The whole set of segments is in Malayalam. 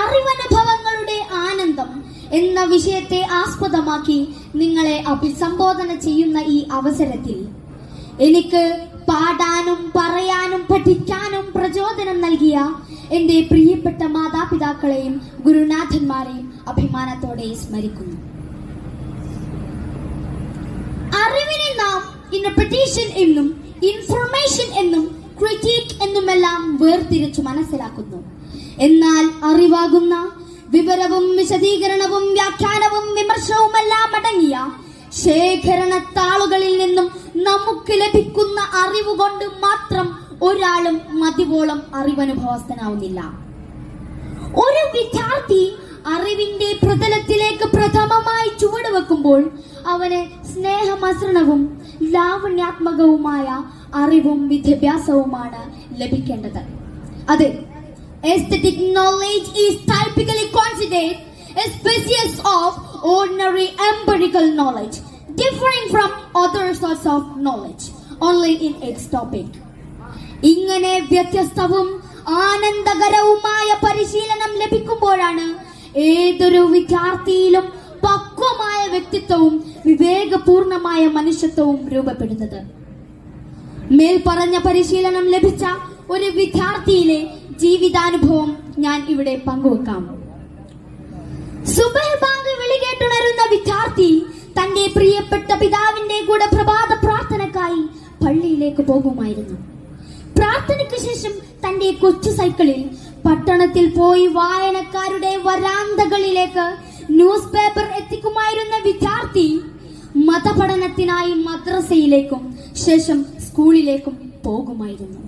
അറിവനുഭവങ്ങളുടെ ആനന്ദം എന്ന വിഷയത്തെ ആസ്പദമാക്കി നിങ്ങളെ അഭിസംബോധന ചെയ്യുന്ന ഈ അവസരത്തിൽ എനിക്ക് പാടാനും പറയാനും പഠിക്കാനും പ്രചോദനം നൽകിയ എന്റെ പ്രിയപ്പെട്ട മാതാപിതാക്കളെയും ഗുരുനാഥന്മാരെയും അഭിമാനത്തോടെ സ്മരിക്കുന്നു. അറിവിനെ നാം ഇന്റർപ്രിറ്റേഷൻ എന്നും ഇൻഫർമേഷൻ എന്നും ക്രിറ്റിക് എന്നുമെല്ലാം വേർതിരിച്ചു മനസ്സിലാക്കുന്നു. എന്നാൽ അറിവാകുന്ന വിവരവും വിശദീകരണവും വ്യാഖ്യാനവും വിമർശനവുമെല്ലാം അടങ്ങിയ ശേഖരണത്താളുകളിൽ നിന്നും നമുക്ക് ലഭിക്കുന്ന അറിവ് കൊണ്ട് മാത്രം ഒരാളും മതിവോളം അറിവനുഭവസ്ഥനാവുന്നില്ല. ഒരു വിദ്യാർത്ഥി അറിവിന്റെ പ്രതലത്തിലേക്ക് പ്രഥമമായി ചുവടുവെക്കുമ്പോൾ അവന് സ്നേഹമസൃണവും ലാവണ്യാത്മകവുമായ അറിവും വിദ്യാഭ്യാസവുമാണ് ലഭിക്കേണ്ടത്. അത് aesthetic knowledge is typically considered a species of ordinary empirical knowledge, differing from other sorts of knowledge only in its topic. ഇങ്ങനെ വ്യത്യസ്തവും ആനന്ദകരവുമായ പരിശീലനം ലഭിക്കുമ്പോഴാണ് ഏതൊരു വിദ്യാർത്ഥിയിലും പക്വമായ വ്യക്തിത്വവും വിവേകപൂർണമായ മനുഷ്യത്വവും രൂപപ്പെടുന്നത്. മേൽപ്പറഞ്ഞ പരിശീലനം ലഭിച്ച ഒരു വിദ്യാർത്ഥിയിലെ ജീവിതാനുഭവം ഞാൻ ഇവിടെ പങ്കുവെക്കാം. സുബഹ് ബാങ്ക് വിളി കേട്ടുണരുന്ന വിദ്യാർത്ഥി തന്റെ പ്രിയപ്പെട്ട പിതാവിന്റെ കൂടെ പ്രഭാത പ്രാർത്ഥനക്കായി പള്ളിയിലേക്ക് പോകുമായിരുന്നു. പ്രാർത്ഥനയ്ക്ക് ശേഷം തന്റെ കൊച്ചു സൈക്കിളിൽ പട്ടണത്തിൽ പോയി വായനക്കാരുടെ വരാന്തകളിലേക്ക് ന്യൂസ് പേപ്പർ എത്തിക്കുമായിരുന്ന വിദ്യാർത്ഥി മതപഠനത്തിനായി മദ്രസയിലേക്കും ശേഷം സ്കൂളിലേക്കും പോകുമായിരുന്നു.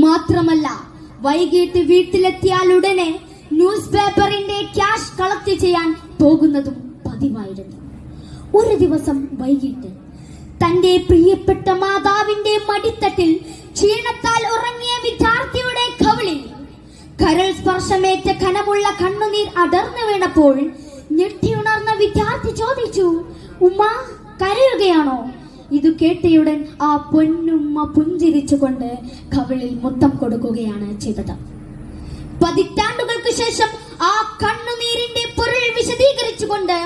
മാത്രമല്ല, വൈകിട്ട് വീട്ടിലെത്തിയാൽ ഉടനെ ന്യൂസ് പേപ്പറിന്റെ ക്യാഷ് കളക്ട് ചെയ്യാൻ പോകുന്നതും പതിവായിരുന്നു. ഒരു ദിവസം വൈകിട്ട് തന്റെ പ്രിയപ്പെട്ട മാതാവിന്റെ മടിത്തട്ടിൽ ക്ഷീണത്താൽ ഉറങ്ങിയ വിദ്യാർത്ഥിയുടെ കവിളിൽ കരൾ സ്പർശമേറ്റ കനമുള്ള കണ്ണുനീർ അടർന്നു വീണപ്പോൾ ഞെട്ടിയുണർന്ന വിദ്യാർത്ഥി ചോദിച്ചു, ഉമ്മ കരയുകയാണോ? ഇത് കേട്ടയുടൻ ആ പൊന്നുമ്മ പുഞ്ചിരിച്ചുകൊണ്ട് കവിളിൽ മുത്തം കൊടുക്കുകയാണ് ചെയ്തത്. പതിറ്റാണ്ടുകൾക്ക് ശേഷം ആ കണ്ണുനീരിന്റെ പൊരുൾ വിശദീകരിച്ചുകൊണ്ട്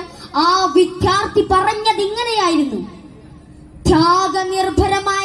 ആ വിദ്യാർത്ഥി പറഞ്ഞത് ഇങ്ങനെയായിരുന്നു: ത്യാഗനിർഭരമായ